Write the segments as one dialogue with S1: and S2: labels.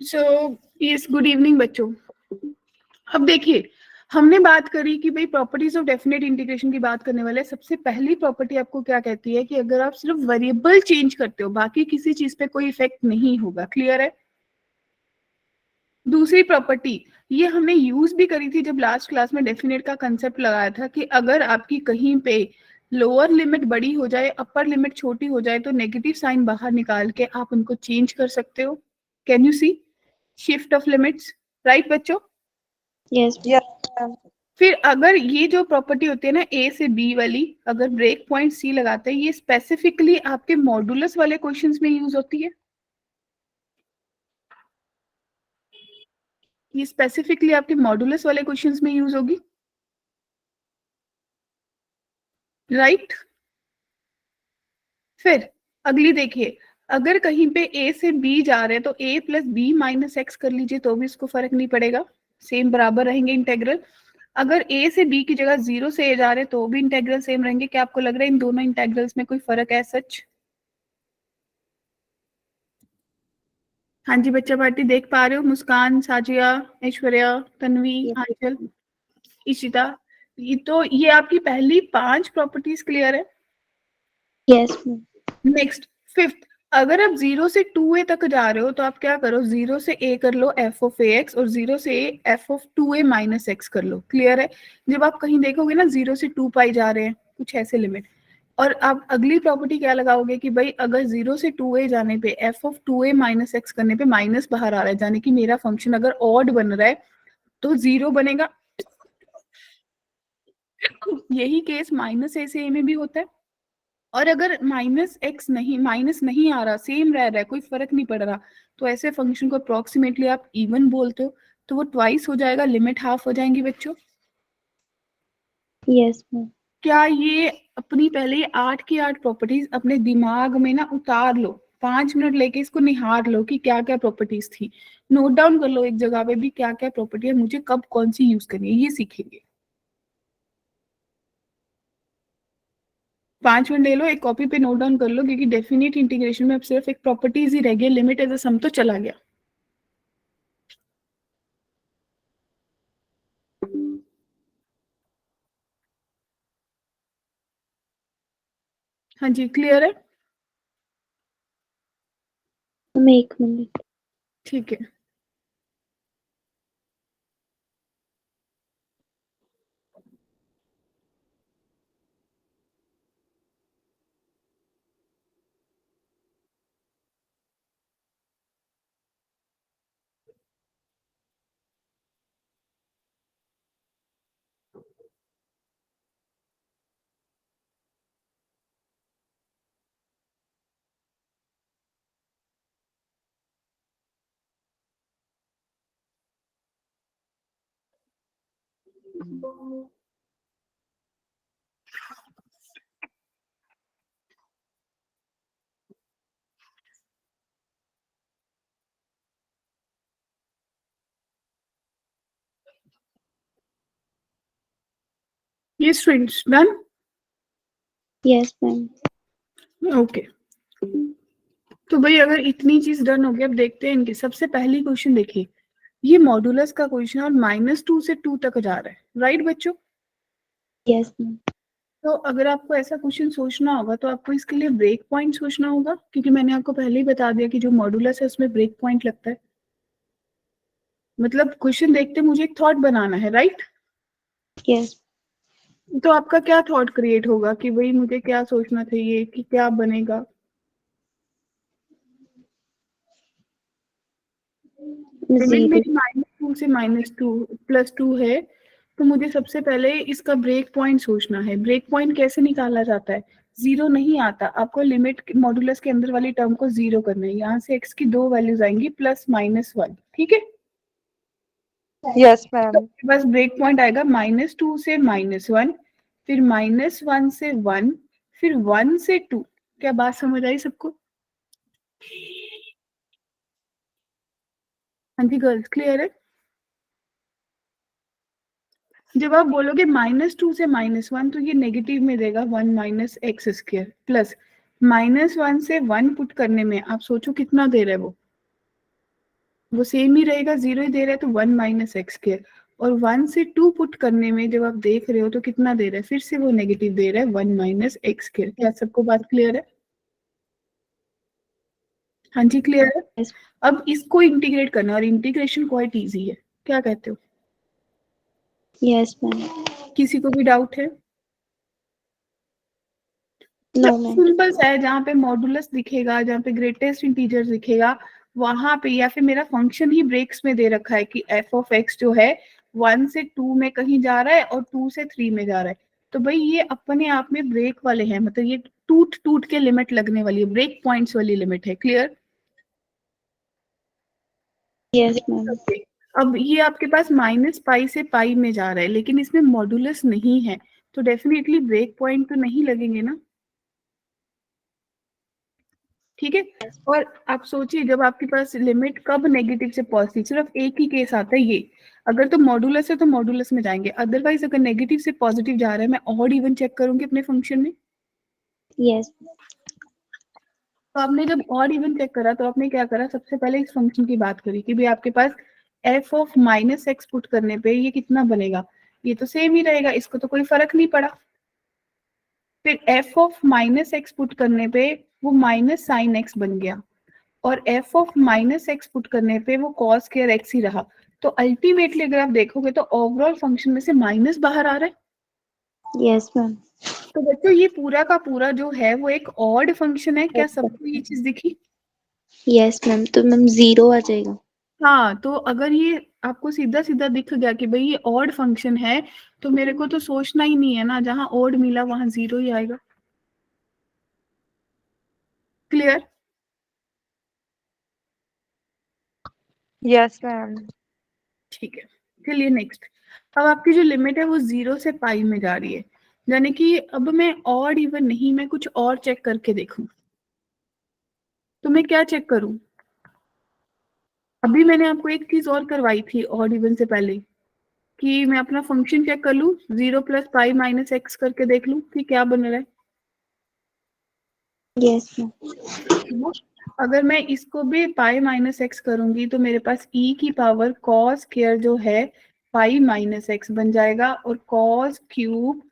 S1: So yes, good evening बच्चों। अब देखिए, हमने बात करी कि भाई प्रॉपर्टीज ऑफ डेफिनेट इंटीग्रेशन की बात करने वाले। सबसे पहली प्रॉपर्टी आपको क्या कहती है कि अगर आप सिर्फ वेरिएबल चेंज करते हो, बाकी किसी चीज पे कोई इफेक्ट नहीं होगा। क्लियर है? दूसरी प्रॉपर्टी ये हमने यूज भी करी थी जब लास्ट क्लास में डेफिनेट का कंसेप्ट लगाया था कि अगर आपकी कहीं पे लोअर लिमिट बड़ी हो जाए, अपर लिमिट छोटी हो जाए, तो नेगेटिव साइन बाहर निकाल के आप उनको चेंज कर सकते हो। Can you see shift of limits? Right बच्चों?
S2: Yes
S3: Yeah.
S1: फिर अगर ये जो प्रॉपर्टी होती है ना ए से बी वाली, अगर ब्रेक पॉइंट सी लगाते हैं, ये स्पेसिफिकली आपके मॉडुलस वाले क्वेश्चंस में यूज होती है। ये स्पेसिफिकली आपके मॉडुलस वाले क्वेश्चंस में यूज होगी। राइट? फिर अगली देखिए, अगर कहीं पे ए से बी जा रहे हैं तो a plus B minus X कर लीजिए तो भी इसको फर्क नहीं पड़ेगा, सेम बराबर रहेंगे इंटेग्रल। अगर a से b की जगह 0 से a जा रहे हैं तो भी इंटेग्रल सेम रहेंगे। क्या आपको लग रहा है इन दोनों इंटेग्रल्स में कोई फर्क है सच? हाँ जी बच्चा पार्टी देख पा रहे हो? मुस्कान, साजिया, ऐश्वर्या, तन्वी, आंचल, इशिता। ये आपकी पहली 5 प्रॉपर्टीज क्लियर है।
S2: यस
S1: नेक्स्ट फिफ्थ, अगर आप 0 से 2a तक जा रहे हो तो आप क्या करो, 0 से a कर लो f ऑफ ax और 0 से a f of 2a minus X कर लो। क्लियर है? जब आप कहीं देखोगे ना 0 से 2 पाई जा रहे हैं, कुछ ऐसे लिमिट, और आप अगली प्रॉपर्टी क्या लगाओगे कि भाई अगर 0 से 2a जाने पे f of 2a minus x करने पे माइनस बाहर आ रहा है, यानी कि मेरा फंक्शन अगर ऑड बन रहा है तो 0 बनेगा। यही केस माइनस a से a में भी होता है। और अगर माइनस नहीं आ रहा, सेम रह रहा है, कोई फर्क नहीं पड़ रहा, तो ऐसे फंक्शन को अप्रोक्सीमेटली आप इवन बोलते हो, तो वो ट्वाइस हो जाएगा, लिमिट हाफ हो जाएंगी बच्चों।
S2: यस मैम
S1: क्या ये अपनी पहले 8 की 8 प्रॉपर्टीज अपने दिमाग में ना उतार लो, 5 मिनट लेके इसको निहार लो कि क्या क्या प्रॉपर्टीज थी। नोट डाउन कर लो एक जगह पे भी क्या क्या प्रॉपर्टी है, मुझे कब कौन सी यूज करनी है, ये सीखेंगे। 5 मिनट ले लो, एक कॉपी पे नोट डाउन कर लो, क्योंकि डेफिनेट इंटीग्रेशन में अब सिर्फ एक प्रॉपर्टीज ही रह गई, लिमिट एज अ सम तो चला गया। हाँ जी, क्लियर है?
S2: मैम 1 मिनट
S1: ठीक है। ये students done?
S2: Yes ma'am
S1: okay, तो भाई अगर इतनी चीज डन हो गई, अब देखते हैं इनकी। सबसे पहली क्वेश्चन देखिए, ये मॉडुलस का क्वेश्चन और -2 से 2 तक जा रहा है। राइट बच्चों?
S2: यस मैम
S1: तो अगर आपको ऐसा क्वेश्चन सोचना होगा तो आपको इसके लिए ब्रेक पॉइंट सोचना होगा, क्योंकि मैंने आपको पहले ही बता दिया कि जो मॉडुलस है उसमें ब्रेक पॉइंट लगता है। मतलब क्वेश्चन देखते मुझे एक थॉट बनाना है। राइट?
S2: यस
S1: तो आपका क्या थॉट क्रिएट होगा कि भाई मुझे क्या सोचना चाहिए कि क्या बनेगा? लिमिट
S2: 0
S1: मेरी -2 से -2 +2 है, तो मुझे सबसे पहले इसका ब्रेक पॉइंट सोचना है। ब्रेक पॉइंट कैसे निकाला जाता है? 0 नहीं आता, आपको लिमिट मॉडुलस के अंदर वाली टर्म को 0 करना है। यहाँ से x की 2 वैल्यूज आएंगी +-1। ठीक है?
S3: Yes,
S1: तो
S3: ma'am.
S1: बस ब्रेक पॉइंट आएगा -2 से -1, फिर -1 से 1, फिर 1 से 2। क्या बात समझ आई सबको? हाँ जी गर्ल्स, क्लियर है? जब आप बोलोगे -2 से -1 तो ये नेगेटिव में देगा 1 माइनस एक्स स्क्र प्लस -1 से 1 पुट करने में आप सोचो कितना दे रहे वो। वो सेम ही रहेगा, 0 ही दे रहा है तो 1 माइनस एक्स स्क्वायर। और 1 से 2 पुट करने में जब आप देख रहे हो तो कितना दे रहा है, फिर से वो नेगेटिव दे रहा है, 1 माइनस एक्स स्क्वायर। क्या सबको बात क्लियर है? हाँ जी क्लियर है।
S2: Yes.
S1: अब इसको इंटीग्रेट करना, और इंटीग्रेशन क्वाइट इजी है, क्या कहते हो?
S2: Yes, ma'am.
S1: किसी को भी डाउट है?
S2: No, ma'am.
S1: सिंपल सा है, जहाँ पे मॉडुलस दिखेगा, जहाँ पे ग्रेटेस्ट इंटीजर दिखेगा, वहां पे, या फिर मेरा फंक्शन ही ब्रेक्स में दे रखा है कि एफ ऑफ एक्स जो है 1 से 2 में कहीं जा रहा है और 2 से 3 में जा रहा है, तो भाई ये अपने आप में ब्रेक वाले हैं, मतलब ये टूट टूट के लिमिट लगने वाली है, ब्रेक पॉइंट्स वाली लिमिट है। क्लियर?
S2: Yes, ma'am.
S1: अब ये आपके पास माइनस पाई से पाई में जा रहा है, लेकिन इसमें मॉडुलस नहीं है, तो डेफिनेटली ब्रेक पॉइंट तो नहीं लगेंगे ना। ठीक है। और आप सोचिए, जब आपके पास लिमिट कब नेगेटिव से पॉजिटिव, सिर्फ एक ही केस आता है ये, अगर तो मॉडुलस है तो मॉडुलस में जाएंगे, अदरवाइज अगर नेगेटिव से पॉजिटिव जा रहा है, मैं ऑड इवन चेक करूंगी अपने फंक्शन में।
S2: Yes.
S1: तो आपने जब ऑड इवन चेक करा तो आपने क्या करा, सबसे पहले इस फंक्शन की बात करी कि भाई आपके पास F of minus X put करने पे ये कितना बनेगा, ये तो सेम ही रहेगा, इसको तो कोई फर्क नहीं पड़ा। फिर F of minus X put करने पे वो माइनस साइन एक्स बन गया, और F of minus X put करने पे वो कॉस स्क्वायर एक्स ही रहा। तो अल्टीमेटली अगर आप देखोगे तो ओवरऑल फंक्शन में से माइनस बाहर आ रहा है।
S2: Yes, ma'am.
S1: तो बच्चों ये पूरा का पूरा जो है वो एक ऑड फंक्शन है, क्या सबको ये चीज दिखी?
S2: Yes, ma'am. तो मैम 0 आ जाएगा.
S1: हाँ, तो अगर ये आपको सीधा सीधा दिख गया कि भाई ये ऑड फंक्शन है, तो मेरे को तो सोचना ही नहीं है ना, जहां ऑड मिला वहां 0 ही आएगा। क्लियर?
S3: Yes, ma'am.
S1: ठीक है, चलिए नेक्स्ट। अब आपकी जो लिमिट है वो 0 से पाई में जा रही है, यानी कि अब मैं ऑड इवन नहीं, मैं कुछ और चेक करके देखूं, तो मैं क्या चेक करूं? अभी मैंने आपको एक चीज और करवाई थी ऑड इवन से पहले, कि मैं अपना फंक्शन चेक कर लूं, 0 प्लस पाई माइनस एक्स करके देख लूं कि क्या बन रहा है।
S2: Yes, ma'am.
S1: अगर मैं इसको भी पाई माइनस एक्स करूंगी तो मेरे पास e की पावर कॉस स्क्वायर जो है पाई माइनस एक्स बन जाएगा, और कॉस क्यूब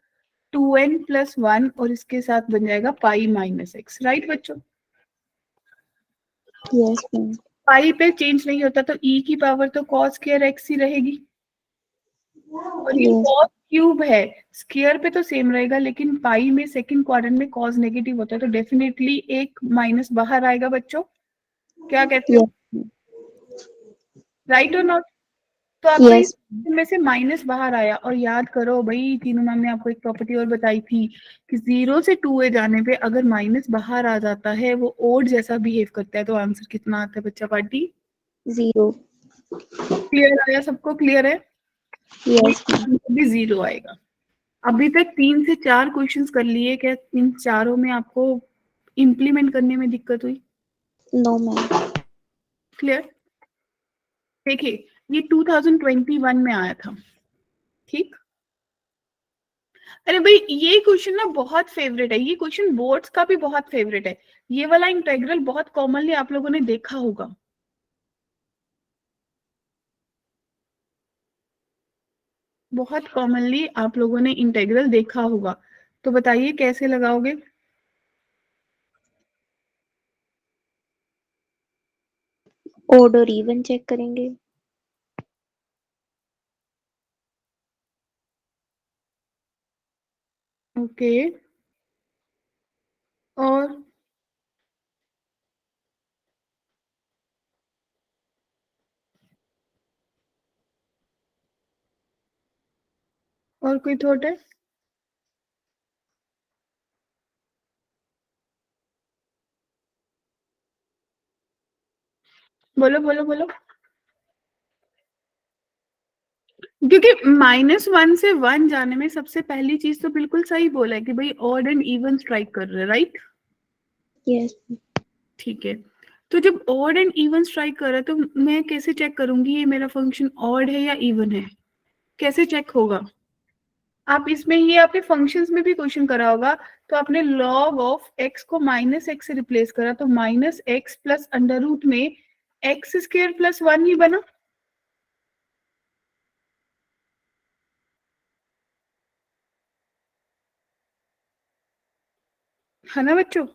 S1: 2n प्लस 1, और इसके साथ बन जाएगा पाई माइनस एक्स। राइट बच्चों?
S2: Yes, ma'am.
S1: पाई पे चेंज नहीं होता, तो e की पावर तो कॉस स्क्वायर एक्स ही रहेगी, और ये
S2: Yes.
S1: कॉस क्यूब है, स्क्वायर पे तो सेम रहेगा, लेकिन पाई में सेकंड क्वाड्रेंट में कॉस नेगेटिव होता है, तो डेफिनेटली एक माइनस बाहर आएगा बच्चों। क्या कहते हो?
S2: Yes.
S1: राइट और नॉट? तो आपका
S2: Yes.
S1: इस में से माइनस बाहर आया, और याद करो भाई, तीनों मैम ने आपको एक प्रॉपर्टी और बताई थी कि 0 से 2a जाने पे अगर माइनस बाहर आ जाता है वो ओड जैसा बिहेव करता है, तो आंसर कितना आता है बच्चा पार्टी?
S2: 0.
S1: क्लियर आया सबको? क्लियर है?
S2: Yes, ma'am.
S1: भी 0 आएगा। अभी तक 3 से 4 क्वेश्चंस कर लिए, क्या इन चारों में आपको इम्प्लीमेंट करने में दिक्कत हुई?
S2: No, ma'am.
S1: क्लियर? देखिए, ये 2021 में आया था, ठीक? अरे भाई ये क्वेश्चन ना बहुत फेवरेट है, ये क्वेश्चन बोर्ड्स का भी बहुत फेवरेट है, ये वाला इंटेग्रल बहुत कॉमनली आप लोगों ने देखा होगा। बहुत कॉमनली आप लोगों ने इंटेग्रल देखा होगा, तो बताइए कैसे लगाओगे?
S2: Odd और even चेक करेंगे.
S1: ओके, और कोई थॉट है? बोलो बोलो बोलो। क्योंकि -1 से 1 जाने में सबसे पहली चीज तो बिल्कुल सही बोला है कि भाई ऑड एंड इवन स्ट्राइक कर रहे हैं, राइट?
S2: Yes.
S1: ठीक है, तो जब ऑड एंड इवन स्ट्राइक कर रहा है तो मैं कैसे चेक करूंगी ये मेरा फंक्शन ऑड है या इवन है? कैसे चेक होगा? आप इसमें, ये आपके फंक्शंस में भी क्वेश्चन करा होगा, तो आपने log ऑफ x को माइनस एक्स से रिप्लेस करा, तो minus X plus under root में एक्स स्क्वायर प्लस 1 ही बना। है ना बच्चों?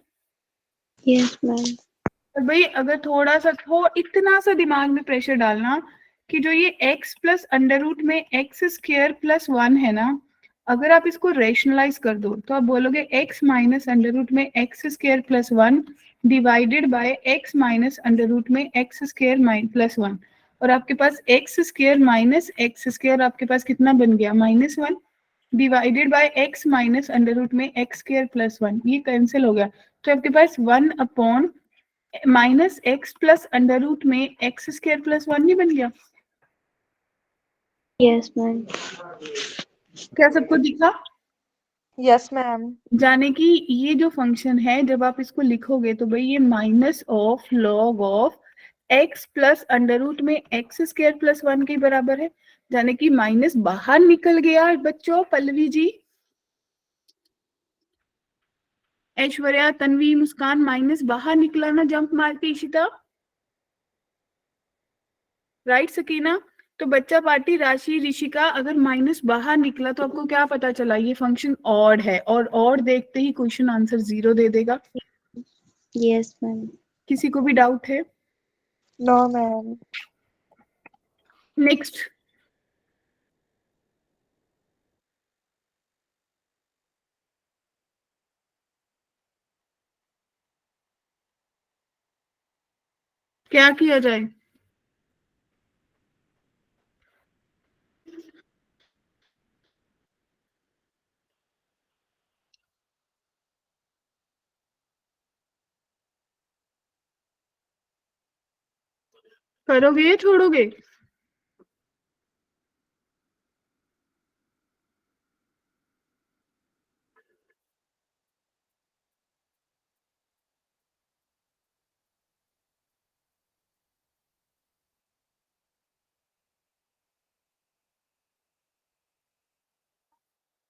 S2: Yes ma'am.
S1: और भाई अगर थोड़ा सा इतना सा दिमाग में प्रेशर डालना कि जो ये x प्लस अंडर रूट में एक्स स्क्वायर प्लस 1 है ना, अगर आप इसको रेशनलाइज कर दो तो आप बोलोगे x माइनस अंडर रूट में X square plus 1 divided by x minus under root में एक्स स्क्वायर प्लस 1, और आपके पास X square minus X square आपके पास कितना बन गया, -1 divided by x minus under root में एक्स स्क्वायर प्लस 1, ये कैंसिल हो गया। तो आपके पास 1 upon minus X plus under root में एक्स स्क्वायर प्लस 1 नहीं बन गया?
S2: Yes ma'am.
S1: क्या सबको दिखा?
S3: Yes, ma'am.
S1: जाने कि ये जो फंक्शन है जब आप इसको लिखोगे तो भाई ये minus of log of X plus under root में एक्स स्क्वायर प्लस 1 के बराबर है। जाने कि माइनस बाहर निकल गया बच्चों। पल्लवी जी, ऐश्वर्या, तन्वी, मुस्कान, माइनस बाहर निकला ना जंप मार के? इशिता, राइट? सकीना, तो बच्चा पार्टी राशि ऋषिका, अगर माइनस बाहर निकला तो आपको क्या पता चला, ये फंक्शन ऑड है, और देखते ही क्वेश्चन आंसर 0 दे देगा।
S2: Yes ma'am.
S1: किसी को भी डाउट है?
S3: No, ma'am.
S1: नेक्स्ट, क्या किया जाए? करोगे या छोड़ोगे?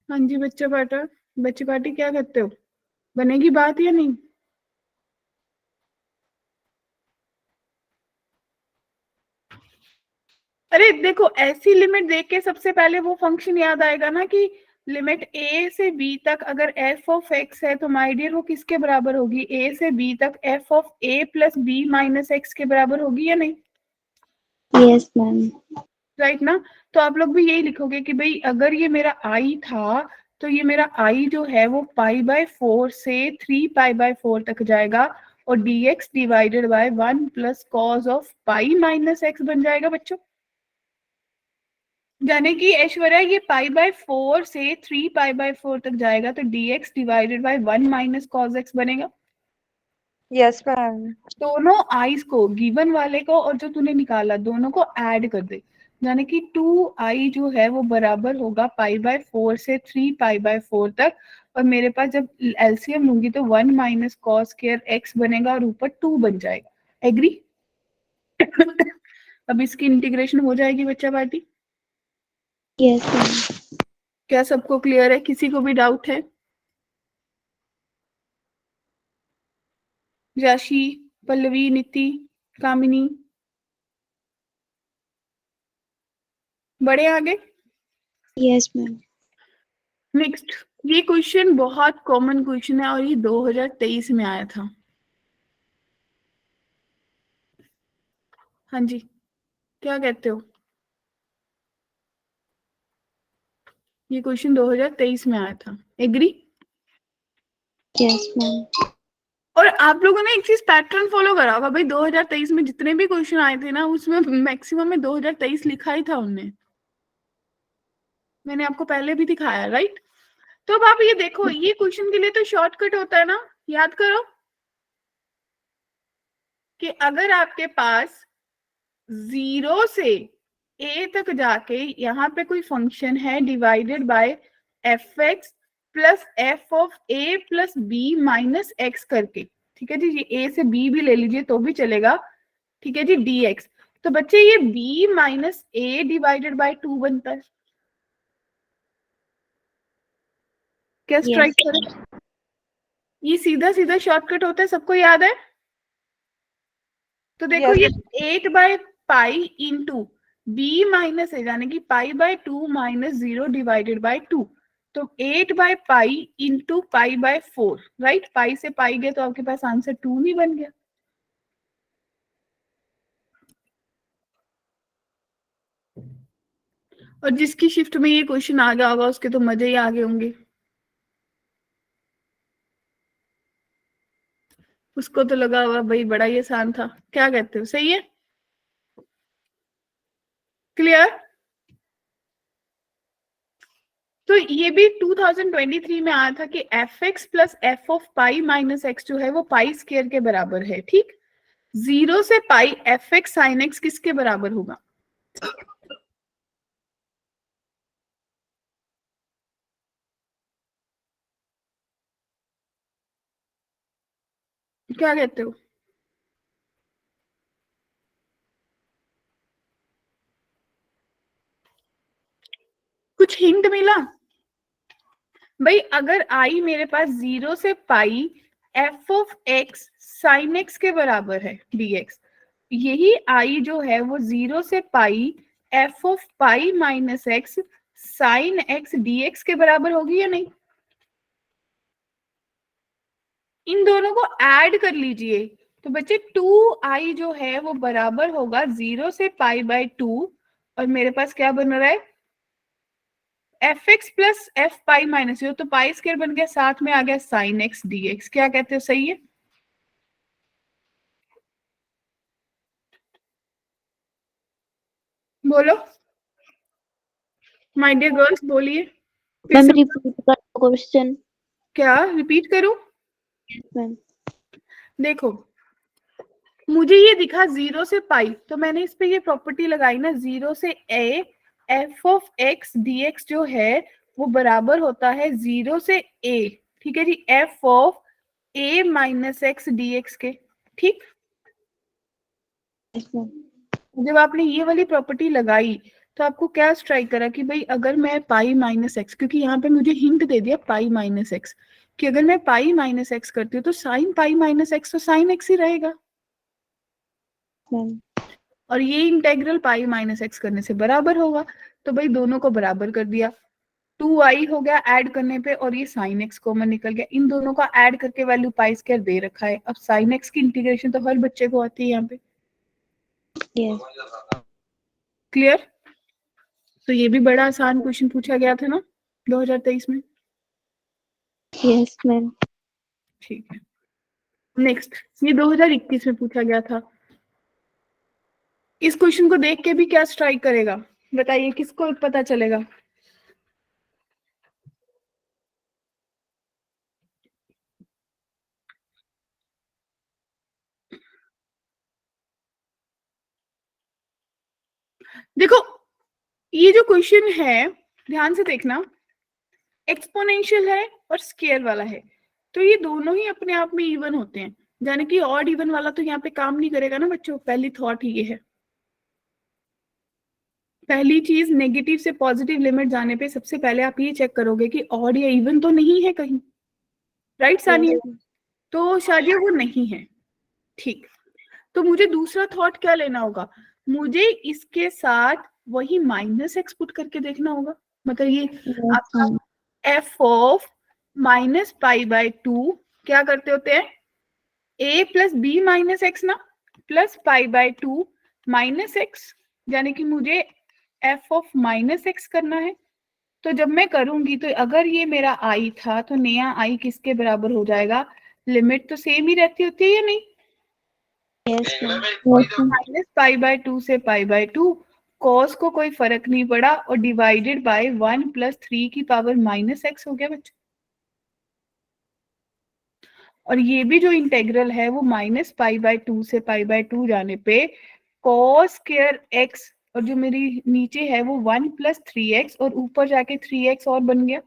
S1: हाँ जी बच्चा पार्टी, बच्चे पार्टी क्या करते हो, बनेगी बात या नहीं? अरे देखो, ऐसी लिमिट देख के सबसे पहले वो फंक्शन याद आएगा ना कि लिमिट ए से बी तक अगर एफ ऑफ एक्स है तो माय डियर वो किसके बराबर होगी, ए से बी तक F of A plus B minus X के बराबर होगी या नहीं?
S2: Yes ma'am.
S1: राइट ना? तो आप लोग भी यही लिखोगे कि भाई अगर ये मेरा आई था तो ये मेरा आई जो है वो π/4 से 3π/4 तक जाएगा, और dx divided by 1 plus cos of pi minus x बन जाएगा बच्चों। यानी कि ऐश्वर्या ये π/4 से 3π/4 तक जाएगा तो dx divided by 1 minus cos x बनेगा।
S3: Yes, ma'am.
S1: दोनों आईज को, गिवन वाले को और जो तूने निकाला, दोनों को ऐड कर दे, यानी कि 2i जो है वो बराबर होगा π/4 से 3π/4 तक, और मेरे पास जब एलसीएम लूंगी तो 1 माइनस कॉस स्क्वायर एक्स बनेगा और ऊपर 2 बन जाएगा। एग्री? अब इसकी इंटीग्रेशन हो जाएगी बच्चा पार्टी।
S2: Yes ma'am.
S1: क्या सबको क्लियर है? किसी को भी डाउट है? राशि, पल्लवी, नीति, कामिनी, बड़े आगे।
S2: Yes ma'am.
S1: नेक्स्ट, ये क्वेश्चन बहुत कॉमन क्वेश्चन है और ये 2023 में आया था। हाँ जी, क्या कहते हो? ये क्वेश्चन 2023 में आया था। एग्री?
S2: Yes ma'am.
S1: और आप लोगों ने एक चीज पैटर्न फॉलो करा होगा भाई, 2023 में जितने भी क्वेश्चन आए थे ना उसमें मैक्सिमम में 2023 लिखा ही था उनने। मैंने आपको पहले भी दिखाया, राइट? तो अब आप ये देखो, ये क्वेश्चन के लिए तो शॉर्टकट होता है ना, याद करो कि अगर आपके पास 0 से a तक जाके यहाँ पे कोई फंक्शन है divided by F X plus F of A plus B minus X करके, ठीक है जी, ये a से b भी ले लीजिए तो भी चलेगा, ठीक है जी, dx, तो बच्चे ये b minus A divided by 2 बनता है। क्या स्ट्राइक
S2: यस।
S1: करें? ये सीधा सीधा शॉर्टकट होता है, सबको याद है? तो देखो
S3: Yes.
S1: ये 8/पाई इंटू बी माइनस ए, यानी कि पाई/2 माइनस 0 डिवाइडेड बाय 2, तो 8/पाई इंटू पाई/4, राइट। पाई से पाई गए तो आपके पास आंसर 2 नहीं बन गया। और जिसकी शिफ्ट में ये क्वेश्चन आ गया होगा उसके तो मजे ही आ गए होंगे, उसको तो लगा होगा भाई बड़ा ही आसान था। क्या कहते हो, सही है? क्लियर? तो ये भी 2023 में आया था कि F X plus F of pi minus x जो है वो पाई स्क्वायर के बराबर है, ठीक। 0 से pi F x sine x किसके बराबर होगा? क्या कहते हो? कुछ हिंट मिला? भाई अगर आई मेरे पास 0 से pi F of X sine X के बराबर है dx, यही आई जो है वो 0 से pi F of pi minus X sine X dx के बराबर होगी या नहीं? इन दोनों को ऐड कर लीजिए तो बच्चे 2i जो है वो बराबर होगा 0 से पाई/2, और मेरे पास क्या बन रहा है? F X plus F pi minus 0, तो पाई स्क्वायर बन गया, साथ में आ गया साइन एक्स dx। क्या कहते हो, सही है? बोलो माय डियर गर्ल्स, बोलिए फिर
S2: मैम
S1: से।
S2: रिपीट कर क्वेश्चन।
S1: क्या रिपीट करूं?
S2: मैम
S1: देखो मुझे ये दिखा 0 से पाई, तो मैंने इस पे ये प्रॉपर्टी लगाई ना, 0 से A F of x dx जो है वो बराबर होता है 0 से ए, ठीक है जी, F of A minus X dx के, ठीक।
S2: Yes ma'am.
S1: जब आपने ये वाली प्रॉपर्टी लगाई तो आपको क्या स्ट्राइक करा कि भाई अगर मैं पाई माइनस एक्स, क्योंकि यहाँ पे मुझे हिंट दे दिया पाई माइनस एक्स, कि अगर मैं पाई माइनस एक्स करती हूँ तो साइन पाई माइनस एक्स तो साइन एक्स ही रहेगा,
S2: मैम
S1: और ये इंटेग्रल पाई माइनस एक्स करने से बराबर होगा। तो भाई दोनों को बराबर कर दिया, 2i हो गया ऐड करने पे, और ये साइन एक्स कॉमन निकल गया, इन दोनों का ऐड करके वैल्यू पाई स्क्वायर दे रखा है। अब साइन एक्स की इंटीग्रेशन तो हर बच्चे को आती है यहाँ पे,
S2: यस
S1: क्लियर? तो ये भी बड़ा आसान क्वेश्चन पूछा गया था ना 2023 में।
S2: Yes ma'am.
S1: ठीक है, नेक्स्ट ये 2021 में पूछा गया था। इस क्वेश्चन को देख के भी क्या स्ट्राइक करेगा, बताइए किसको पता चलेगा? देखो ये जो क्वेश्चन है ध्यान से देखना, एक्सपोनेंशियल है और स्केयर वाला है, तो ये दोनों ही अपने आप में इवन होते हैं, यानी कि ऑड इवन वाला तो यहाँ पे काम नहीं करेगा ना बच्चों। पहली थॉट ये है, पहली चीज नेगेटिव से पॉजिटिव लिमिट जाने पे सबसे पहले आप ये चेक करोगे कि ऑड या इवन तो नहीं है कहीं, राइट सानिया? तो शायद ये वो नहीं है, ठीक। तो मुझे दूसरा थॉट क्या लेना होगा, मुझे इसके साथ वही माइनस एक्स पुट करके देखना होगा, मतलब ये आपका एफ ऑफ माइनस पाई/2 क्या करते होते हैं, ए प्लस बी माइनस एक्स ना, प्लस पाई/2 माइनस एक्स, यानी कि मुझे एफ ऑफ माइनस एक्स करना है। तो जब मैं करूंगी तो अगर ये मेरा आई था तो नया आई किसके बराबर हो जाएगा, लिमिट तो सेम ही रहती होती है या नहीं?
S2: Yes ma'am.
S1: माइनस पाई/2 से पाई/2, कॉस को कोई फर्क नहीं पड़ा, और डिवाइडेड बाय 1 प्लस 3 की पावर माइनस एक्स हो गया बच्चों। और ये भी जो इंटेग्रल है वो माइनस पाई/2 से पाई/2 जाने पे कॉस स्क्वायर एक्स, और जो मेरी नीचे है वो 1 प्लस 3x, और ऊपर जाके 3x और बन गया।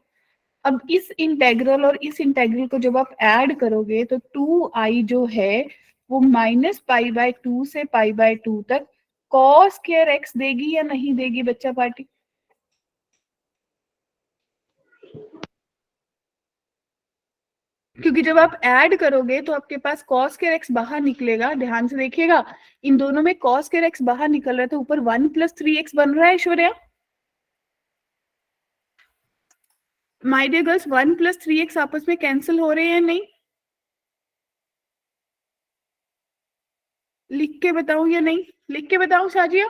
S1: अब इस इंटेग्रल और इस इंटेग्रल को जब आप ऐड करोगे तो 2i जो है वो माइनस पाई/2 से पाई/2 तक कॉस स्क्वायर एक्स देगी या नहीं देगी बच्चा पार्टी? क्योंकि जब आप ऐड करोगे तो आपके पास कॉस के एक्स बाहर निकलेगा, ध्यान से देखिएगा, इन दोनों में कॉस के एक्स बाहर निकल रहा है तो ऊपर 1+3x बन रहा है Aishwarya. My dear girls 1+3x आपस में कैंसिल हो रहे हैं नहीं? लिख के बताऊं या नहीं? लिख के बताऊं शाजिया?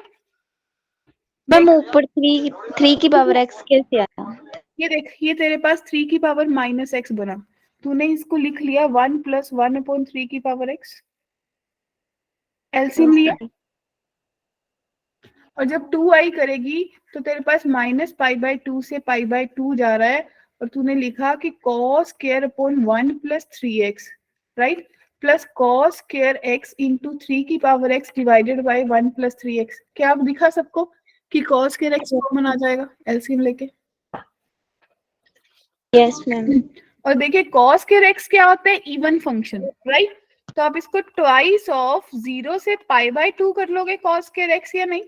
S2: मैम ऊपर 3 की पावर x कैसे आया?
S1: ये देख, ये तेरे पास 3 की पावर -x बना, तूने इसको लिख लिया 1+1/3 की पावर x, एलसीएम लिया, और जब 2i करेगी तो तेरे पास -π/2 से π/2 जा रहा है, और तूने लिखा कि cos square upon 1+3x, right, plus cos square x into 3 की power x divided by 1+3x। क्या आप दिखा सबको कि cos square x कॉमन आ जाएगा एलसीएम लेके?
S2: Yes ma'am.
S1: और देखिए cos square x क्या होता है? इवन फंक्शन, राइट, तो आप इसको ट्वाइस ऑफ 0 से π/2 कर लोगे cos square x या नहीं?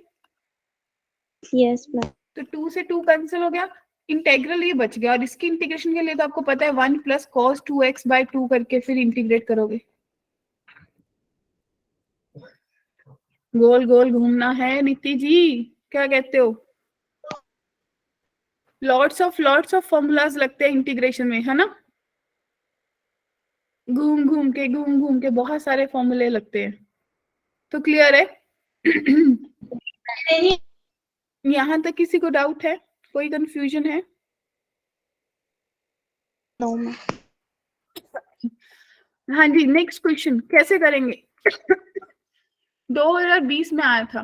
S2: Yes ma'am.
S1: तो 2 से 2 कैंसिल हो गया, इंटेग्रल ये बच गया, और इसकी इंटीग्रेशन के लिए तो आपको पता है 1+cos2x/2 करके फिर इंटीग्रेट करोगे। गोल गोल घूमना है नीति जी, क्या कहते हो? लॉट्स ऑफ फॉर्मूलाज लगते हैं इंटीग्रेशन में, है ना? घूम घूम के बहुत सारे फॉर्मूले लगते हैं। तो क्लियर है? यहाँ तक किसी को डाउट है? कोई कंफ्यूजन है?
S2: No ma'am.
S1: हाँ जी, नेक्स्ट क्वेश्चन कैसे करेंगे? 2020 में आया था।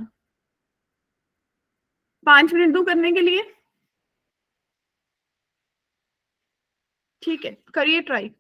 S1: 5 मिनट दो करने के लिए, ठीक है, करिए ट्राई।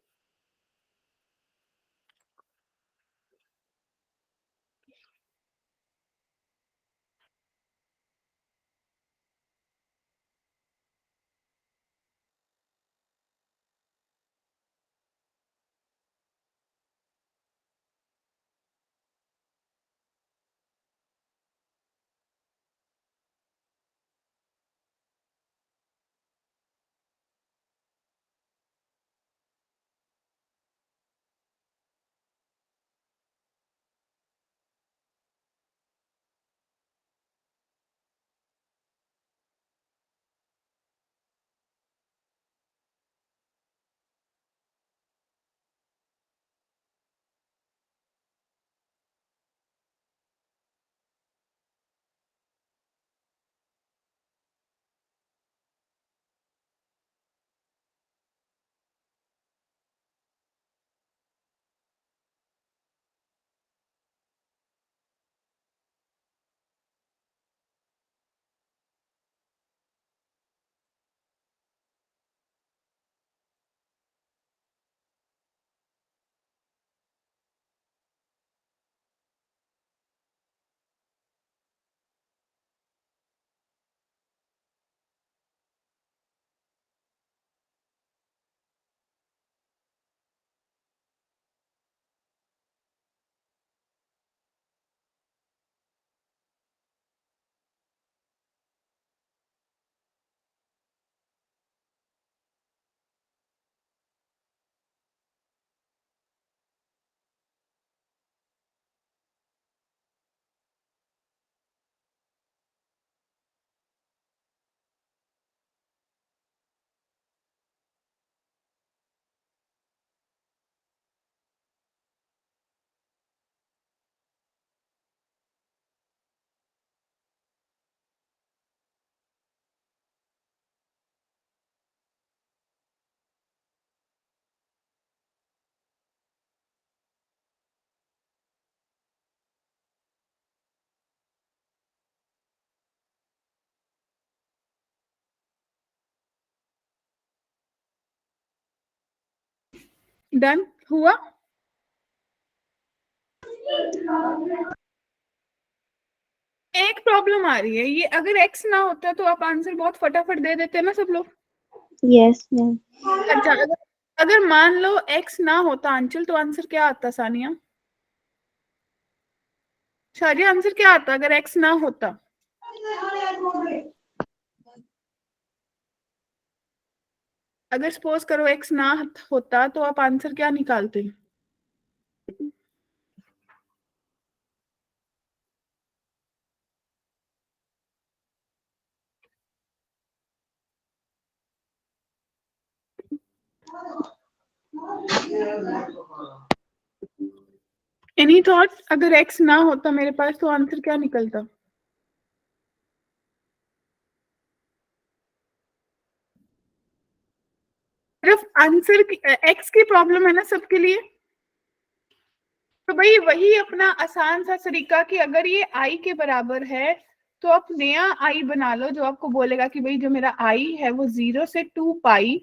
S1: डन हुआ? एक प्रॉब्लम आ रही है, ये अगर x ना होता तो आप आंसर बहुत फटाफट दे देते ना सब लोग।
S2: Yes ma'am.
S1: अच्छा, अगर मान लो x ना होता अंचल, तो आंसर क्या आता सानिया? शाजिया आंसर क्या आता अगर x ना होता? अगर सपोज करो x ना होता तो आप आंसर क्या निकालते? Any thought? अगर x ना होता मेरे पास तो आंसर क्या निकलता? सिर्फ आंसर x की प्रॉब्लम है ना सबके लिए। तो भाई वही अपना आसान सा तरीका कि अगर ये i के बराबर है तो आप नया i बना लो जो आपको बोलेगा कि भाई जो मेरा i है वो 0 से 2 पाई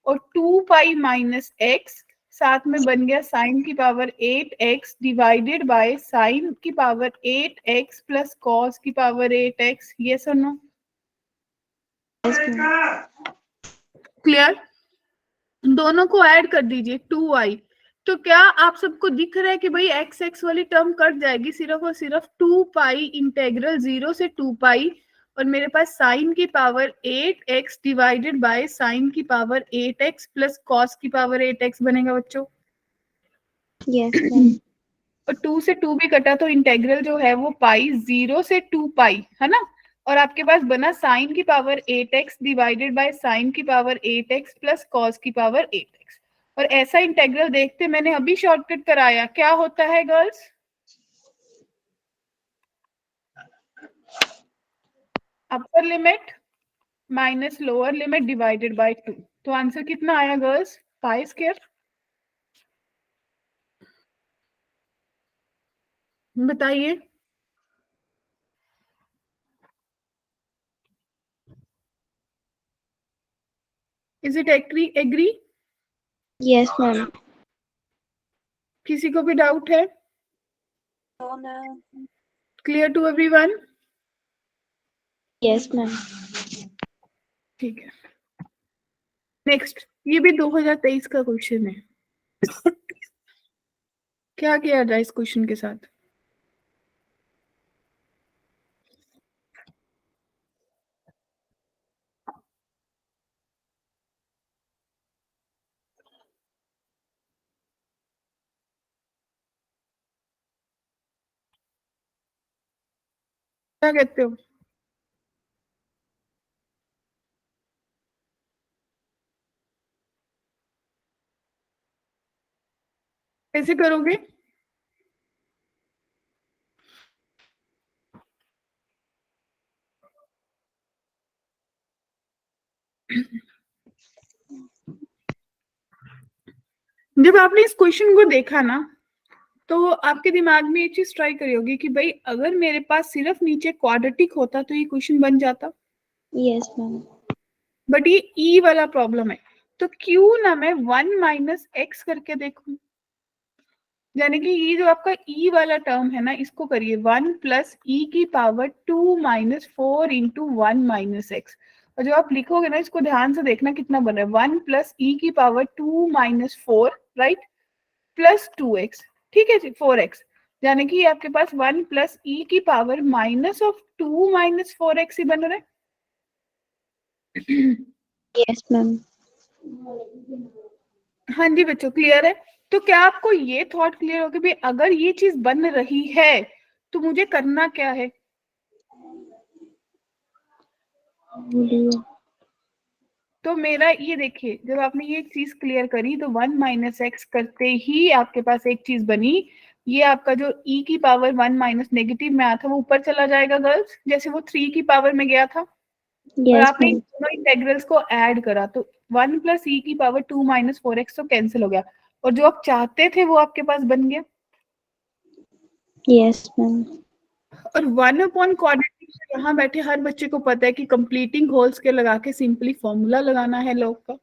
S1: और 2 पाई माइनस एक्स, साथ में बन गया साइन की power 8x divided by sine की पावर 8x प्लस कॉस की पावर 8x। यस और नो? क्लियर? दोनों को ऐड कर दीजिए 2i। तो क्या आप सबको दिख रहा है कि भाई एक्स एक्स वाली टर्म कट जाएगी, सिर्फ और सिर्फ 2 पाई इंटेग्रल 0 से 2 पाई और मेरे पास साइन की power 8x divided by sine की पावर 8x प्लस कॉस की पावर 8x बनेगा बच्चों।
S2: Yes ma'am.
S1: और 2 से 2 भी कटा तो इंटेग्रल जो है वो पाई 0 से 2 पाई है ना। और आपके पास बना साइन की power 8x divided by sine की पावर 8x प्लस कॉस की पावर 8x। और ऐसा इंटेग्रल देखते मैंने अभी शॉर्टकट कराया, क्या होता है girls? Upper limit minus lower limit divided by 2। तो आंसर कितना आया गर्ल्स? Pi square. बताइए। Is it agree?
S2: Yes ma'am.
S1: किसी को भी डाउट है?
S3: No, ma'am.
S1: Clear to everyone?
S2: Yes ma'am.
S1: ठीक है, नेक्स्ट। ये भी 2023 का क्वेश्चन है। क्या किया जाए इस क्वेश्चन के साथ? क्या कहते हो? कैसे करोगे? जब आपने इस क्वेश्चन को देखा ना तो आपके दिमाग में ये चीज ट्राई करी होगी कि भाई अगर मेरे पास सिर्फ नीचे क्वाड्रेटिक होता तो ये क्वेश्चन बन जाता।
S2: Yes ma'am.
S1: बट ये ई वाला प्रॉब्लम है, तो क्यों ना मैं 1 माइनस एक्स करके देखूं। यानी कि ये जो आपका ई वाला टर्म है ना इसको करिए 1 प्लस ई की power 2 minus 4 into 1 minus x. और जो आप लिखोगे ना इसको ध्यान से देखना कितना बन रहा है, 1 प्लस ई की power 2 minus 4, right, plus 2x। ठीक है जी, 4x। यानी कि आपके पास 1 प्लस ई की power minus of 2 minus 4x ही बन रहा है।
S2: Yes ma'am.
S1: हाँ जी बच्चों, क्लियर है? तो क्या आपको ये थॉट क्लियर हो कि भाई अगर ये चीज बन रही है तो मुझे करना क्या है? तो मेरा ये देखिए, जब आपने ये चीज क्लियर करी तो 1 माइनस एक्स करते ही आपके पास एक चीज बनी। ये आपका जो e की पावर 1 माइनस नेगेटिव में आया था वो ऊपर चला जाएगा गर्ल्स, जैसे वो 3 की पावर में गया था। और
S2: यस
S1: आपने इन
S2: मैम।
S1: दोनों इंटेग्रल्स को ऐड करा तो 1 प्लस ई की पावर 2 माइनस 4x तो कैंसिल हो गया और जो आप चाहते थे वो आपके पास बन गया।
S2: Yes ma'am.
S1: और 1 अपॉन क्वाड्रेटिक यहाँ बैठे हर बच्चे को पता है कि कंप्लीटिंग होल्स के लगा के सिंपली फॉर्मूला लगाना है लोग का।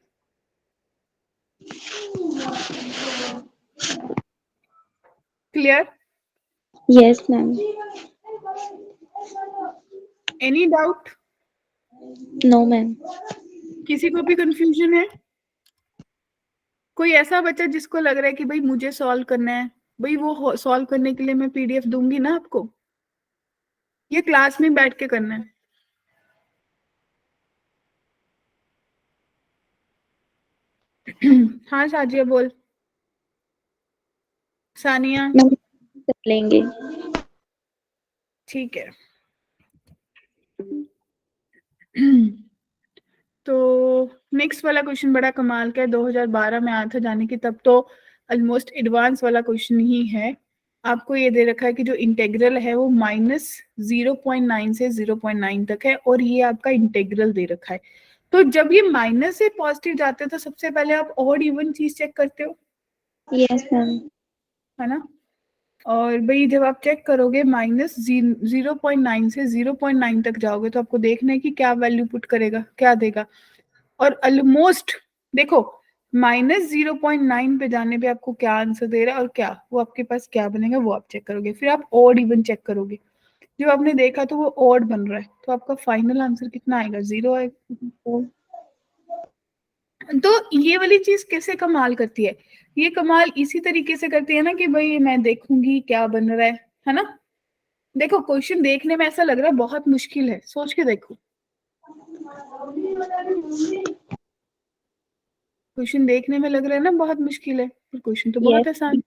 S1: Clear?
S2: Yes ma'am.
S1: Any doubt?
S2: No ma'am.
S1: किसी को भी कंफ्यूजन है? कोई ऐसा बच्चा जिसको लग रहा है कि भाई मुझे सॉल्व करना है, भाई वो सॉल्व करने के लिए मैं पीडीएफ दूंगी ना आपको, ये क्लास में बैठ के करना है। हाँ शाजिया बोल। सानिया
S2: मैम कर लेंगे।
S1: ठीक है। तो नेक्स्ट वाला क्वेश्चन बड़ा कमाल का है, 2012 में आया था जाने की, तब तो ऑलमोस्ट एडवांस वाला क्वेश्चन ही है। आपको ये दे रखा है कि जो इंटेग्रल है वो -0.9 से 0.9 तक है, और ये आपका इंटेग्रल दे रखा है। तो जब ये माइनस से पॉजिटिव जाते हैं तो सबसे पहले आप ऑड इवन चीज चेक करते हो,
S2: यस मैम।
S1: है ना। और भाई जब आप चेक करोगे -0.9 से 0.9 तक जाओगे तो आपको देखना है कि क्या वैल्यू पुट करेगा, क्या देगा। और ऑलमोस्ट देखो, -0.9 पे जाने पे आपको क्या आंसर दे रहा है और क्या वो आपके पास क्या बनेगा वो आप चेक करोगे। फिर आप ऑड इवन चेक करोगे, जो आपने देखा तो वो ऑड बन रहा है, तो आपका फाइनल आंसर कितना आएगा, 0 आएगा। तो ये वाली चीज कैसे कमाल करती है, ये कमाल इसी तरीके से करती है ना कि भाई मैं देखूंगी क्या बन रहा है ना। देखो क्वेश्चन देखने में ऐसा लग रहा है बहुत मुश्किल है, सोच के देखो। क्वेश्चन देखने में लग रहा है ना बहुत मुश्किल है, पर क्वेश्चन तो बहुत
S2: यस।
S1: आसान।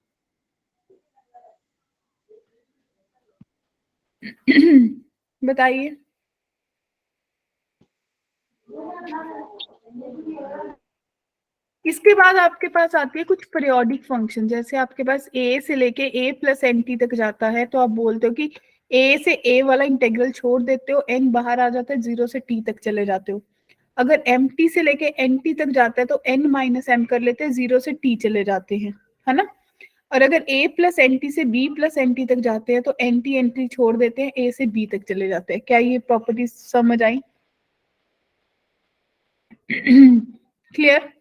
S1: बताइए। इसके बाद आपके पास आती है कुछ पीरियोडिक फंक्शन, जैसे आपके पास ए से लेके ए प्लस एन टी तक जाता है, तो आप बोलते हो कि ए से ए वाला इंटेग्रल छोड़ देते हो, एन बाहर आ जाता है, 0 से टी तक चले जाते हो। अगर एम टी से लेके एन टी तक जाता है तो एन माइनस एम कर लेते हैं, 0 से टी चले जाते हैं, है ना। और अगर a प्लस एन टी से b प्लस एन टी तक जाते हैं तो एन टी छोड़ देते हैं, a से b तक चले जाते हैं। क्या ये प्रॉपर्टी समझ आई? क्लियर।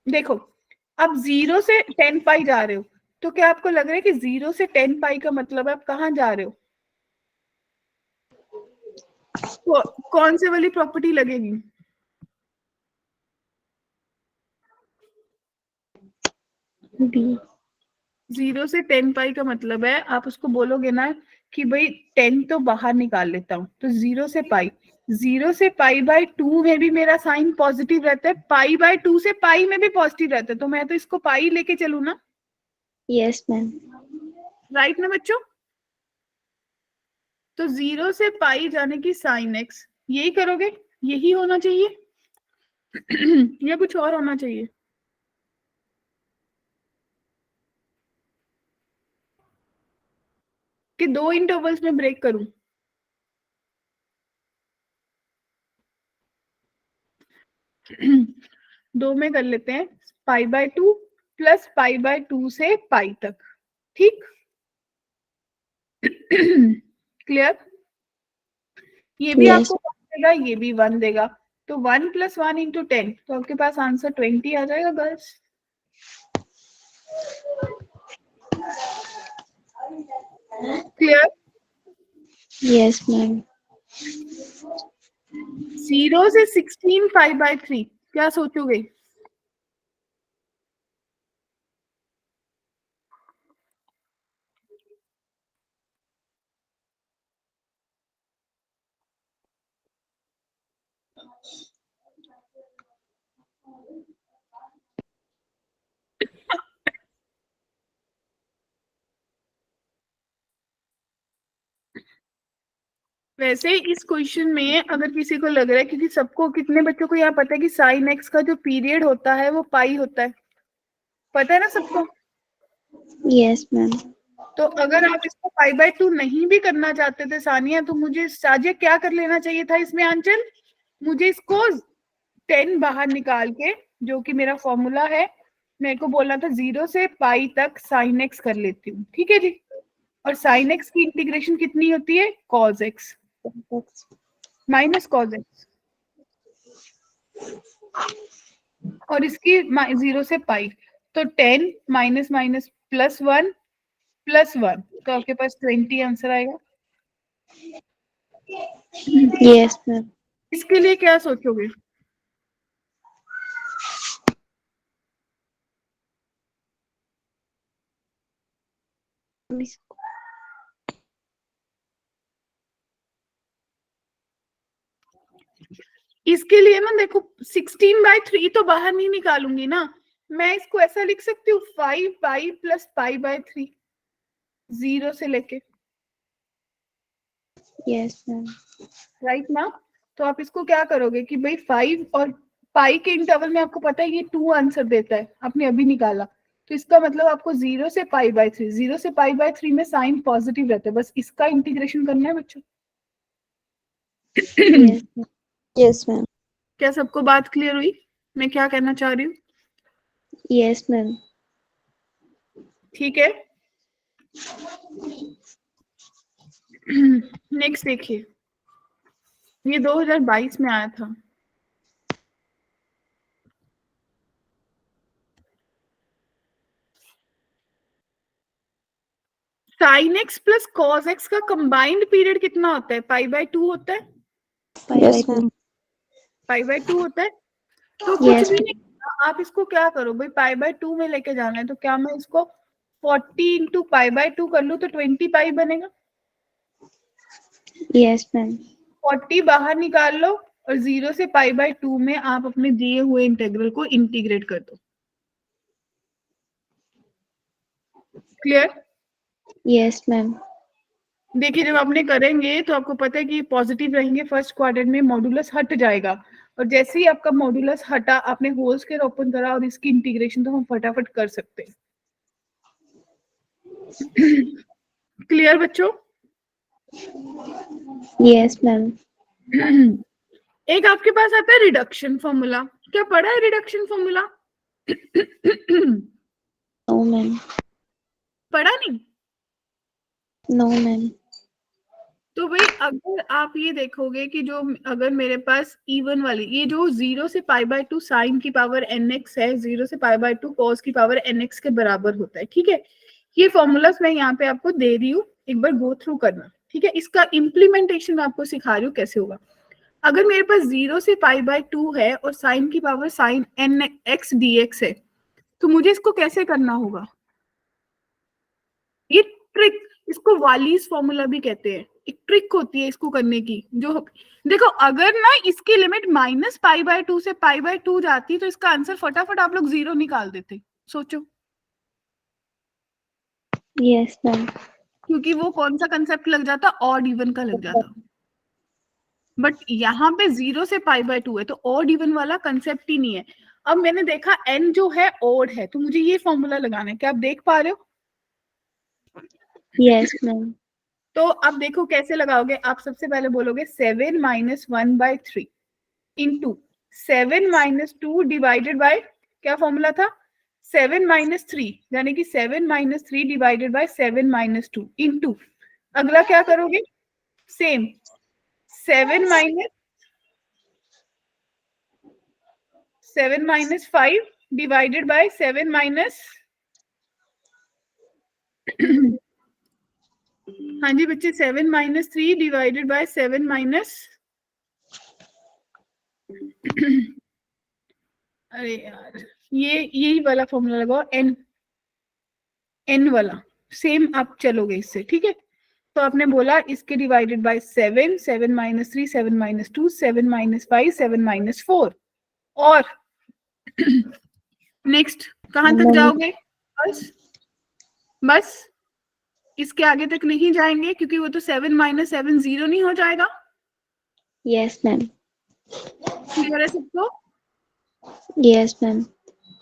S1: देखो, अब 0 से 10 पाई जा रहे हो, तो क्या आपको लग रहा है कि 0 से 10 पाई का मतलब है आप कहाँ जा रहे हो? तो कौन से वाली प्रॉपर्टी लगेगी?
S2: बी।
S1: 0 से 10 पाई का मतलब है आप उसको बोलोगे ना कि भाई 10 तो बाहर निकाल लेता हूँ, तो 0 से पाई, 0 से पाई बाय 2 में भी मेरा साइन पॉजिटिव रहता है, पाई बाय 2 से पाई में भी पॉजिटिव रहता है, तो मैं तो इसको पाई लेके चलू ना।
S2: Yes ma'am.
S1: राइट ना बच्चों? तो 0 से पाई जाने की साइन एक्स यही करोगे, यही होना चाहिए या कुछ और होना चाहिए? कि दो इंटरवल्स में ब्रेक करूं? दो में कर लेते हैं, pi by 2 plus pi by 2 से पाई तक, ठीक। क्लियर। ये भी
S2: यस।
S1: आपको 1 देगा, ये भी 1 देगा, तो 1 प्लस 1 इंटू 10, तो आपके पास आंसर 20 आ जाएगा गर्ल्स। क्लियर।
S2: Yes ma'am.
S1: 0 से 16 पाई बाय 3 क्या सोचोगे? वैसे इस क्वेश्चन में अगर किसी को लग रहा है, क्योंकि सबको, कितने बच्चों को यहाँ पता है कि साइन एक्स का जो पीरियड होता है वो पाई होता है, पता है ना सबको।
S2: Yes ma'am.
S1: तो अगर आप इसको पाई बाय 2 नहीं भी करना चाहते थे सानिया, तो मुझे साजिया क्या कर लेना चाहिए था इसमें आंचल, मुझे इसको 10 बाहर निकाल के, जो कि मेरा फॉर्मूला है, मेरे को बोलना था 0 से पाई तक साइन एक्स कर लेती हूँ, ठीक है जी। और साइन एक्स की इंटीग्रेशन कितनी होती है, cos x minus cos x, और इसकी 0 से पाई, तो 10 माइनस माइनस +1 +1, तो आपके पास 20 आंसर आएगा।
S2: Yes ma'am.
S1: इसके लिए क्या सोचोगे? इसके लिए ना देखो 16/3 तो बाहर नहीं निकालूंगी ना, मैं इसको ऐसा लिख सकती हूँ 5 प्लस π/3 0 से लेके,
S2: यस मैम।
S1: राइट ना। तो आप इसको क्या करोगे कि भाई 5 और पाई के इंटरवल में आपको पता है ये 2 आंसर देता है, आपने अभी निकाला, तो इसका मतलब आपको 0 से π/3, 0 से π/3 में साइन पॉजिटिव रहता है, बस इसका इंटीग्रेशन करना है बच्चों।
S2: Yes ma'am.
S1: क्या सबको बात क्लियर हुई मैं क्या कहना चाह रही हूँ?
S2: Yes ma'am.
S1: ठीक है। नेक्स्ट देखिए, ये 2022 में आया था। Sine x plus cos x का कंबाइंड पीरियड कितना होता है? π/2 होता है,
S2: यस मैम।
S1: π/2 होता है। तो कुछ भी नहीं, आप इसको क्या करो भाई, π/2 में लेके जाना है, तो क्या मैं इसको 40 इंटू π/2 कर लूँ तो 20 बनेगा।
S2: Yes ma'am.
S1: 40 बाहर निकाल लो और 0 से π/2 में आप अपने दिए हुए इंटीग्रल को इंटीग्रेट कर दो। क्लियर?
S2: Yes ma'am.
S1: देखिए जब आपने करेंगे तो आपको पता है कि पॉजिटिव रहेंगे, फर्स्ट क्वाड्रेंट में मॉडुलस हट जाएगा, और जैसे ही आपका मॉडुलस हटा, आपने होल स्क्वायर ओपन करा और इसकी इंटीग्रेशन तो हम फटाफट कर सकते हैं। क्लियर बच्चों?
S2: Yes ma'am.
S1: एक आपके पास आता है रिडक्शन फॉर्मूला, क्या पढ़ा है रिडक्शन फॉर्मूला?
S2: No ma'am.
S1: पढ़ा नहीं?
S2: No ma'am.
S1: तो भाई अगर आप ये देखोगे कि जो अगर मेरे पास इवन वाली ये जो 0 से π/2 साइन की पावर nx है, 0 से π/2 कॉस की पावर nx के बराबर होता है, ठीक है। ये फॉर्मूलास मैं यहाँ पे आपको दे रही हूँ, एक बार गो थ्रू करना, ठीक है। इसका इम्प्लीमेंटेशन मैं आपको सिखा रही हूँ कैसे होगा। अगर मेरे पास 0 से π/2 है और साइन की पावर साइन nx dx है, तो मुझे इसको कैसे करना होगा? ये ट्रिक, इसको वालीज फॉर्मूला भी कहते हैं, एक ट्रिक होती है इसको करने की। जो देखो अगर ना इसकी लिमिट -π/2 से π/2 जाती तो इसका आंसर फटाफट आप लोग 0 निकाल देते। सोचो,
S2: यस मैम।
S1: क्योंकि वो कौन सा कंसेप्ट लग जाता, ऑड इवन का लग जाता। बट यहाँ पे 0 से π/2 है तो ऑड इवन वाला कंसेप्ट ही नहीं है। अब मैंने देखा n जो है ऑड है, तो मुझे ये फॉर्मूला लगाना है, क्या आप देख पा रहे हो?
S2: Yes ma'am.
S1: तो अब देखो कैसे लगाओगे। आप सबसे पहले बोलोगे 7 - 1/3 इंटू 7 - 2 डिवाइडेड बाय, क्या फॉर्मूला था? 7 - 3, यानी कि 7 - 3 डिवाइडेड बाय 7 - 2 इंटू, अगला क्या करोगे? सेम 7 - 5 डिवाइडेड बाय 7 हाँ जी बच्चे 7 - 3 डिवाइडेड बाय 7 अरे यार ये यही वाला फॉर्मूला लगाओ, एन वाला, सेम आप चलोगे इससे, ठीक है। तो आपने बोला इसके डिवाइडेड बाय 7, 7 - 3, 7 - 2, 7 - 5, 7 - 4, और नेक्स्ट कहां तक जाओगे? बस इसके आगे तक नहीं जाएंगे, क्योंकि वो तो 7 - 7 0 नहीं हो जाएगा।
S2: Yes ma'am.
S1: क्लियर है सबको?
S2: Yes ma'am.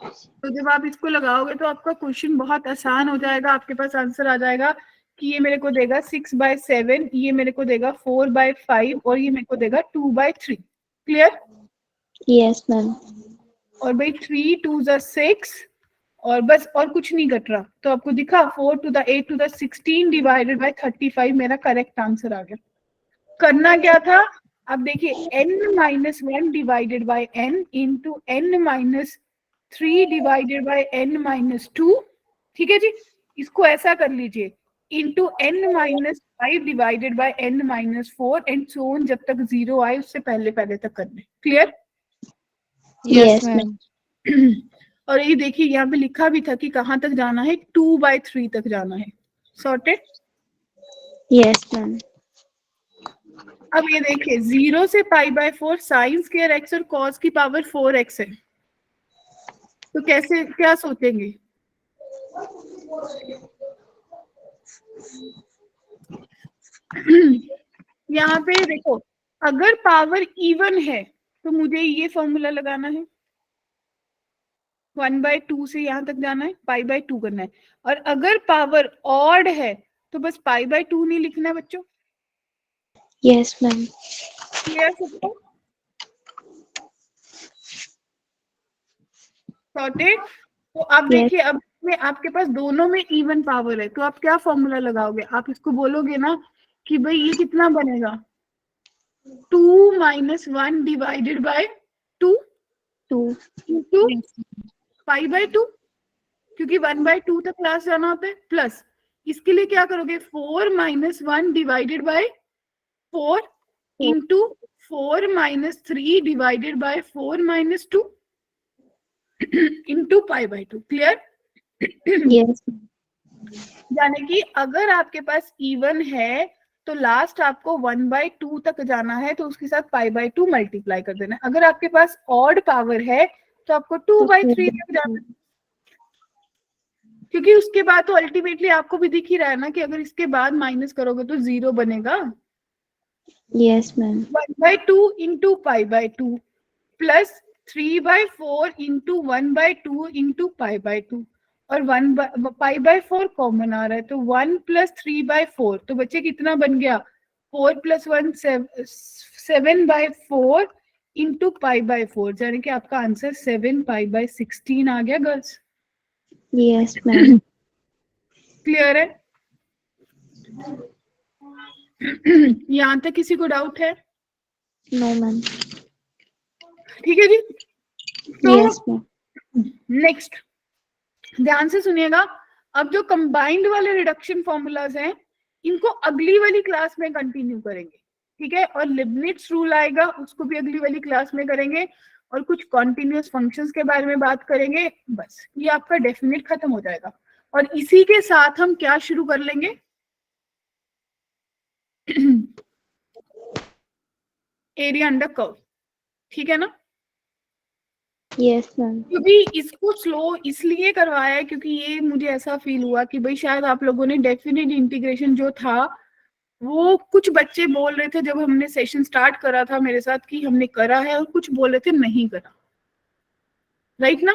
S1: तो जब आप इसको लगाओगे तो आपका क्वेश्चन बहुत आसान हो जाएगा, आपके पास आंसर आ जाएगा कि ये मेरे को देगा 6/7, ये मेरे को देगा 4/5 और ये मेरे को देगा 2/3। क्लियर?
S2: Yes ma'am.
S1: और भाई 3 2 ज़ा 6 और बस, और कुछ नहीं घट रहा, तो आपको दिखा 4 to the 8 to the 16 divided by 35 मेरा करेक्ट आंसर आ गया। करना क्या था? अब देखिए n-1 divided by n into n-3 divided by n-2, ठीक है जी। इसको ऐसा कर लीजिए into n-5 divided by n-4 and so on, जब तक 0 आए उससे पहले पहले तक करने। क्लियर?
S2: Yes ma'am.
S1: और ये देखिए यहाँ पे लिखा भी था कि कहाँ तक जाना है, 2/3 तक जाना है। सॉर्टेड?
S2: Yes ma'am.
S1: अब ये देखिए 0 से π/4 साइन स्क्वायर x और cos की पावर 4x है, तो कैसे क्या सोचेंगे? यहाँ पे देखो, अगर पावर इवन है तो मुझे ये फॉर्मूला लगाना है, 1/2 से यहाँ तक जाना है, π/2 करना है। और अगर पावर ऑड है तो बस π/2 नहीं लिखना है बच्चों।
S2: Yes ma'am.
S1: क्लियर सबको? सॉर्टेड। तो आप देखिए, अब में आपके पास दोनों में इवन पावर है, तो आप क्या फॉर्मूला लगाओगे? आप इसको बोलोगे ना कि भाई ये कितना बनेगा, 2 - 1 डिवाइडेड बाय 2
S2: 2
S1: इंटू π/2, क्योंकि 1/2 तक क्लास जाना होता है, प्लस इसके लिए क्या करोगे, 4 - 1 divided by 4 into 4 - 3 divided by 4 - 2 into π/2। Clear?
S2: Yes.
S1: यानी कि अगर आपके पास इवन है तो लास्ट आपको 1/2 तक जाना है, तो उसके साथ π/2 मल्टीप्लाई कर देना है। अगर आपके पास ऑड पावर है तो आपको 2/3 तक जाना है, क्योंकि उसके बाद तो अल्टीमेटली आपको भी दिख ही रहा है ना कि अगर इसके बाद माइनस करोगे तो 0 बनेगा।
S2: Yes ma'am.
S1: 1/2 into π/2 plus 3/4 into 1/2 into π/2, और 1/π/4 कॉमन आ रहा है, तो 1 + 3/4, तो बच्चे कितना बन गया, 4 + 1 7/4 इंटू π/4, यानी कि आपका आंसर 7π/16 आ गया गर्ल्स।
S2: Yes ma'am.
S1: क्लियर है? यहाँ तक किसी को डाउट है?
S2: No ma'am.
S1: ठीक है जी। तो
S2: यस मैम।
S1: नेक्स्ट ध्यान से सुनिएगा, अब जो कंबाइंड वाले रिडक्शन फॉर्मूलाज हैं इनको अगली वाली क्लास में कंटिन्यू करेंगे, ठीक है? और लिबनिट्ज रूल आएगा, उसको भी अगली वाली क्लास में करेंगे, और कुछ कॉन्टिन्यूअस फंक्शंस के बारे में बात करेंगे। बस ये आपका डेफिनेट खत्म हो जाएगा, और इसी के साथ हम क्या शुरू कर लेंगे, एरिया अंडर कर्व। ठीक है ना?
S2: Yes ma'am.
S1: क्योंकि इसको स्लो इसलिए करवाया है क्योंकि ये मुझे ऐसा फील हुआ कि भाई शायद आप लोगों ने डेफिनेट इंटीग्रेशन जो था, वो कुछ बच्चे बोल रहे थे जब हमने सेशन स्टार्ट करा था मेरे साथ कि हमने करा है, और कुछ बोल रहे थे नहीं करा, राइट ना?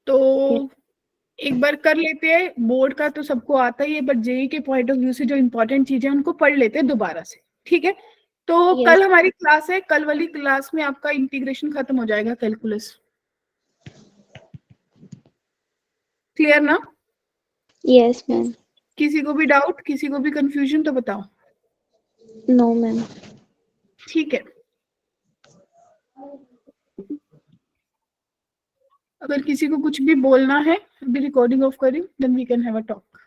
S1: तो एक बार कर लेते हैं, बोर्ड का तो सबको आता ही है, बट जेई के पॉइंट ऑफ व्यू से जो इंपॉर्टेंट चीजें उनको पढ़ लेते हैं दोबारा से। ठीक है? तो
S2: Yes.
S1: कल हमारी क्लास है, कल वाली क्लास में आपका इंटीग्रेशन खत्म हो जाएगा, कैलकुलस। क्लियर ना?
S2: Yes ma'am.
S1: किसी को भी डाउट, किसी को भी कंफ्यूजन तो बताओ।
S2: No ma'am.
S1: ठीक है, अगर किसी को कुछ भी बोलना है, अभी रिकॉर्डिंग ऑफ करी, then we can have a talk.